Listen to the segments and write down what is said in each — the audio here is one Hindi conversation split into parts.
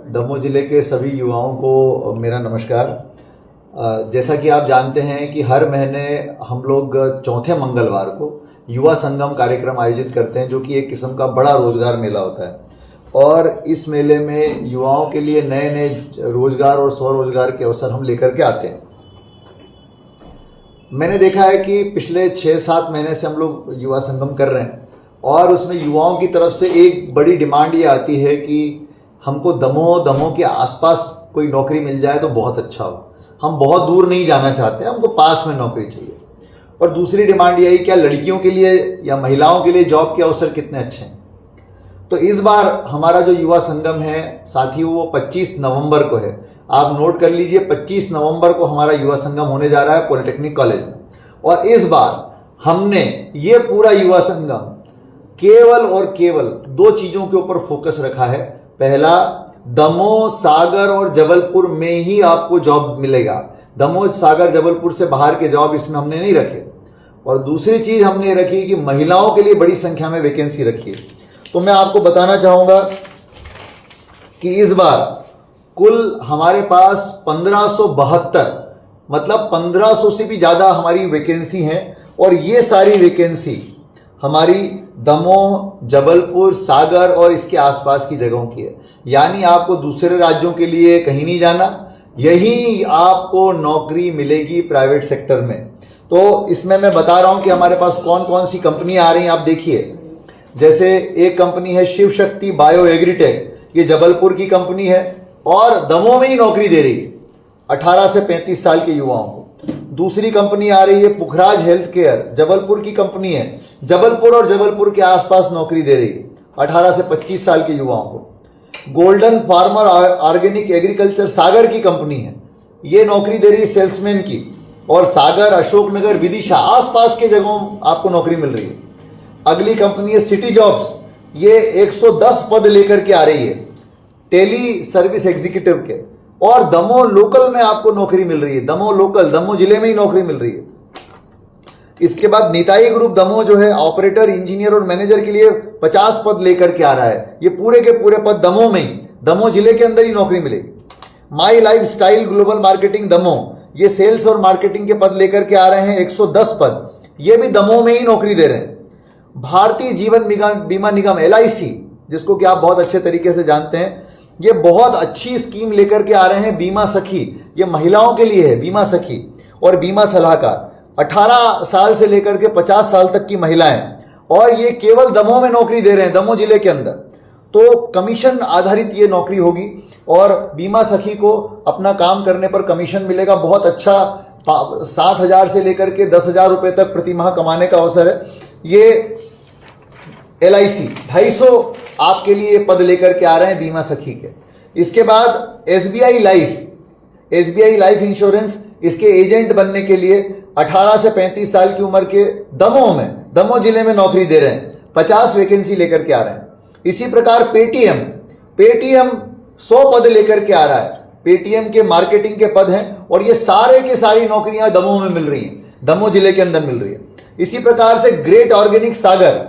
दमोह जिले के सभी युवाओं को मेरा नमस्कार। जैसा कि आप जानते हैं कि हर महीने हम लोग चौथे मंगलवार को युवा संगम कार्यक्रम आयोजित करते हैं, जो कि एक किस्म का बड़ा रोजगार मेला होता है। और इस मेले में युवाओं के लिए नए नए रोजगार और स्वरोजगार के अवसर हम लेकर के आते हैं। मैंने देखा है कि पिछले 6-7 महीने से हम लोग युवा संगम कर रहे हैं और उसमें युवाओं की तरफ से एक बड़ी डिमांड ये आती है कि हमको दमोह के आसपास कोई नौकरी मिल जाए तो बहुत अच्छा हो। हम बहुत दूर नहीं जाना चाहते, हमको पास में नौकरी चाहिए। और दूसरी डिमांड यही, क्या लड़कियों के लिए या महिलाओं के लिए जॉब के अवसर कितने अच्छे हैं। तो इस बार हमारा जो युवा संगम है साथियों, वो 25 नवंबर को है। आप नोट कर लीजिए, 25 नवंबर को हमारा युवा संगम होने जा रहा है पॉलिटेक्निक कॉलेज में। और इस बार हमने ये पूरा युवा संगम केवल और केवल 2 चीजों के ऊपर फोकस रखा है। पहला, दमोह, सागर और जबलपुर में ही आपको जॉब मिलेगा। दमोह, सागर, जबलपुर से बाहर के जॉब इसमें हमने नहीं रखे। और दूसरी चीज हमने रखी कि महिलाओं के लिए बड़ी संख्या में वैकेंसी रखी है। तो मैं आपको बताना चाहूंगा कि इस बार कुल हमारे पास 1572 मतलब 1500 से भी ज्यादा हमारी वैकेंसी हैं। और ये सारी वैकेंसी हमारी दमोह, जबलपुर, सागर और इसके आसपास की जगहों की है। यानी आपको दूसरे राज्यों के लिए कहीं नहीं जाना, यही आपको नौकरी मिलेगी प्राइवेट सेक्टर में। तो इसमें मैं बता रहा हूं कि हमारे पास कौन कौन सी कंपनियां आ रही हैं। आप देखिए, जैसे एक कंपनी है शिव शक्ति बायो एग्रीटेक, ये जबलपुर की कंपनी है और दमोह में ही नौकरी दे रही है 18 से 35 साल के युवाओं को। दूसरी कंपनी आ रही है पुखराज हेल्थ केयर, जबलपुर की कंपनी है, जबलपुर और जबलपुर के आसपास नौकरी दे रही है 18 से 25 साल के युवाओं को। गोल्डन फार्मर ऑर्गेनिक एग्रीकल्चर सागर की कंपनी है, ये नौकरी दे रही है सेल्समैन की। और सागर, अशोकनगर, विदिशा आसपास के जगहों आपको नौकरी मिल रही है। अगली कंपनी है सिटी जॉब्स, ये 110 पद लेकर के आ रही है टेली सर्विस एग्जीक्यूटिव के। और दमोह लोकल में आपको नौकरी मिल रही है, दमोह लोकल, दमोह जिले में ही नौकरी मिल रही है। इसके बाद नीताई ग्रुप दमोह जो है ऑपरेटर, इंजीनियर और मैनेजर के लिए 50 पद लेकर के आ रहा है। ये पूरे के पूरे पद दमोह में ही, दमोह जिले के अंदर ही नौकरी मिलेगी। My life style global marketing Damoh, ये सेल्स और मार्केटिंग के पद लेकर के आ रहे हैं 110 पद, ये भी दमोह में ही नौकरी दे रहे हैं। भारतीय जीवन बीमा निगम LIC, जिसको कि आप बहुत अच्छे तरीके से जानते हैं, ये बहुत अच्छी स्कीम लेकर के आ रहे हैं बीमा सखी। ये महिलाओं के लिए है बीमा सखी और बीमा सलाहकार। 18 साल से लेकर के 50 साल तक की महिलाएं, और ये केवल दमोह में नौकरी दे रहे हैं, दमोह जिले के अंदर। तो कमीशन आधारित ये नौकरी होगी और बीमा सखी को अपना काम करने पर कमीशन मिलेगा बहुत अच्छा। 7,000 से लेकर के 10,000 रुपए तक प्रति माह कमाने का अवसर है। ये LIC 250 आपके लिए पद लेकर के आ रहे हैं बीमा सखी के। इसके बाद SBI लाइफ इंश्योरेंस, इसके एजेंट बनने के लिए 18 से 35 साल की उम्र के दमोह जिले में नौकरी दे रहे हैं, 50 वैकेंसी लेकर के आ रहे हैं। इसी प्रकार पेटीएम 100 पद लेकर के आ रहा है। पेटीएम के मार्केटिंग के पद हैं और ये सारे की सारी नौकरियां दमोह में मिल रही हैं, दमोह जिले के अंदर मिल रही है। इसी प्रकार से ग्रेट ऑर्गेनिक सागर,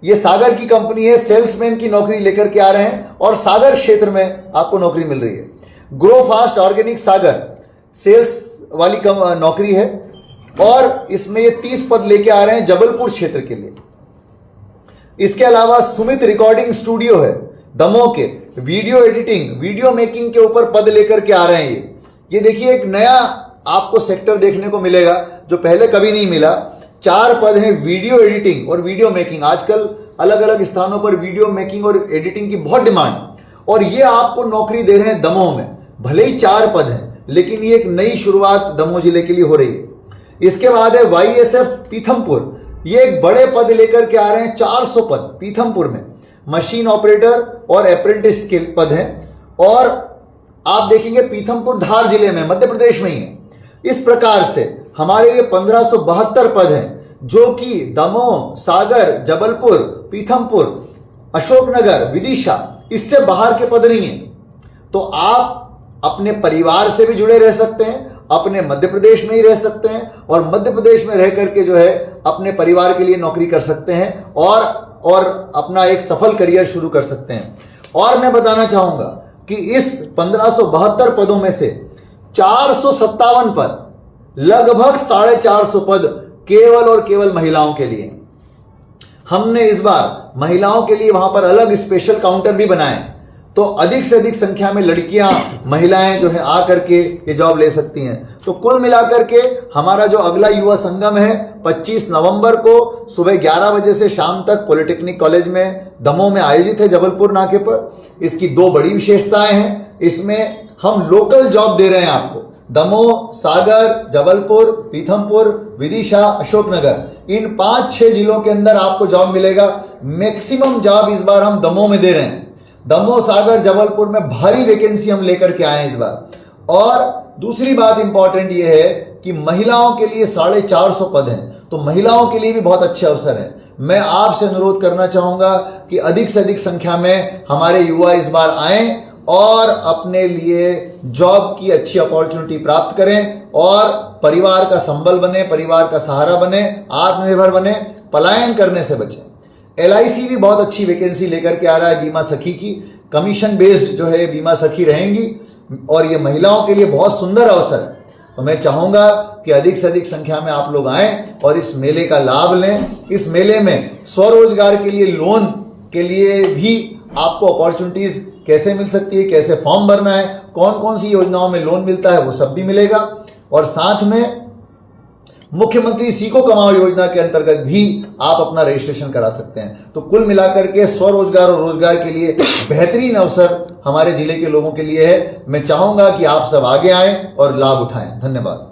ये सागर की कंपनी है, सेल्समैन की नौकरी लेकर के आ रहे हैं और सागर क्षेत्र में आपको नौकरी मिल रही है। ग्रो फास्ट ऑर्गेनिक सागर, सेल्स वाली नौकरी है और इसमें ये 30 पद लेके आ रहे हैं जबलपुर क्षेत्र के लिए। इसके अलावा सुमित रिकॉर्डिंग स्टूडियो है दमोह के, वीडियो एडिटिंग, वीडियो मेकिंग के ऊपर पद लेकर के आ रहे हैं। ये देखिए, एक नया आपको सेक्टर देखने को मिलेगा जो पहले कभी नहीं मिला। 4 पद हैं वीडियो एडिटिंग और वीडियो मेकिंग। आजकल अलग अलग स्थानों पर वीडियो मेकिंग और एडिटिंग की बहुत डिमांड, और ये आपको नौकरी दे रहे हैं दमोह में। भले ही 4 पद हैं, लेकिन ये एक नई शुरुआत दमोह जिले के लिए हो रही है। इसके बाद है YSF पीथमपुर, ये एक बड़े पद लेकर के आ रहे हैं, 400 पद पीथमपुर में। मशीन ऑपरेटर और अप्रेंटिस के पद हैं। और आप देखेंगे पीथमपुर धार जिले में, मध्य प्रदेश में ही है। इस प्रकार से हमारे ये 1572 पद हैं, जो कि दमोह, सागर, जबलपुर, पीथमपुर, अशोकनगर, विदिशा, इससे बाहर के पद नहीं हैं। तो आप अपने परिवार से भी जुड़े रह सकते हैं, अपने मध्य प्रदेश में ही रह सकते हैं और मध्य प्रदेश में रह करके जो है अपने परिवार के लिए नौकरी कर सकते हैं और अपना एक सफल करियर शुरू कर सकते हैं। और मैं बताना चाहूंगा कि इस 1572 पदों में से 457 पद, लगभग 450 पद केवल और केवल महिलाओं के लिए। हमने इस बार महिलाओं के लिए वहां पर अलग स्पेशल काउंटर भी बनाए, तो अधिक से अधिक संख्या में लड़कियां, महिलाएं जो है आकर के ये जॉब ले सकती हैं। तो कुल मिलाकर के हमारा जो अगला युवा संगम है 25 नवंबर को सुबह 11 बजे से शाम तक पॉलिटेक्निक कॉलेज में दमोह में आयोजित है, जबलपुर नाके पर। इसकी दो बड़ी विशेषताएं हैं। इसमें हम लोकल जॉब दे रहे हैं आपको। दमोह, सागर, जबलपुर, पीथमपुर, विदिशा, अशोकनगर, इन 5-6 जिलों के अंदर आपको जॉब मिलेगा। मैक्सिमम जॉब इस बार हम दमोह में दे रहे हैं। दमोह, सागर, जबलपुर में भारी वैकेंसी हम लेकर के आए हैं इस बार। और दूसरी बात इंपॉर्टेंट यह है कि महिलाओं के लिए 450 पद हैं, तो महिलाओं के लिए भी बहुत अच्छे अवसर हैं। मैं आपसे अनुरोध करना चाहूंगा कि अधिक से अधिक संख्या में हमारे युवा इस बार आए और अपने लिए जॉब की अच्छी अपॉर्चुनिटी प्राप्त करें और परिवार का संबल बने, परिवार का सहारा बने, आत्मनिर्भर बने, पलायन करने से बचें। LIC भी बहुत अच्छी वैकेंसी लेकर के आ रहा है बीमा सखी की। कमीशन बेस्ड जो है बीमा सखी रहेंगी और ये महिलाओं के लिए बहुत सुंदर अवसर है। तो मैं चाहूंगा कि अधिक से अधिक संख्या में आप लोग आएं और इस मेले का लाभ लें। इस मेले में स्वरोजगार के लिए लोन के लिए भी आपको अपॉर्चुनिटीज कैसे मिल सकती है, कैसे फॉर्म भरना है, कौन कौन सी योजनाओं में लोन मिलता है, वो सब भी मिलेगा। और साथ में मुख्यमंत्री सीखो कमाओ योजना के अंतर्गत भी आप अपना रजिस्ट्रेशन करा सकते हैं। तो कुल मिलाकर के स्वरोजगार और रोजगार के लिए बेहतरीन अवसर हमारे जिले के लोगों के लिए है। मैं चाहूंगा कि आप सब आगे आएं और लाभ उठाएं। धन्यवाद।